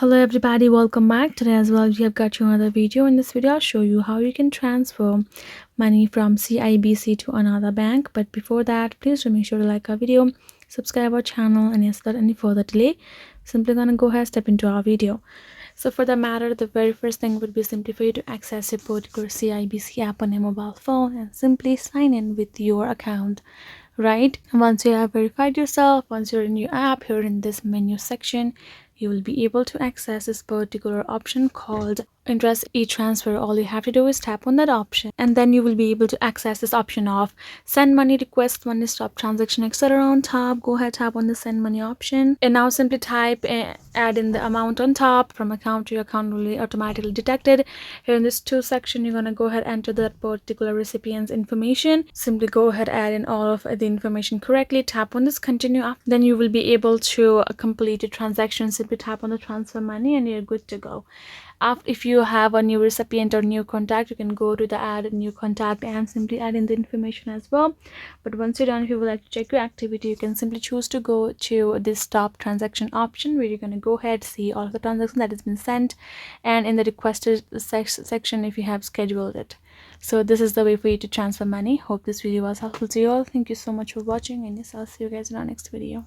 Hello everybody, welcome back. Today as well we have got you another video. In this video I'll show you how you can transfer money from CIBC to another bank. But before that, please do make sure to like our video, subscribe our channel, and yes, without any further delay, simply gonna go ahead step into our video. So for the matter, the very first thing would be simply for you to access a particular CIBC app on your mobile phone and simply sign in with your account. Right, once you have verified yourself, once you're in your app, here in this menu section, you will be able to access this particular option called interest e-transfer. All you have to do is tap on that option, and then you will be able to access this option of send money request, money stop transaction, etc. On top, go ahead, tap on the send money option, and now simply type add in the amount on top. From account to your account will be automatically detected. Here in this two section, you're gonna go ahead enter that particular recipient's information. Simply go ahead, add in all of the information correctly, tap on this continue. Then you will be able to complete a transaction. Simply tap on the transfer money and you're good to go. If you have a new recipient or new contact, you can go to the add a new contact and simply add in the information as well. But once you're done, if you would like to check your activity, you can simply choose to go to this stop transaction option, where you're going to go ahead, see all of the transactions that has been sent, and in the requested section if you have scheduled it. So this is the way for you to transfer money. Hope this video was helpful to you all. Thank you so much for watching, and yes, I'll see you guys in our next video.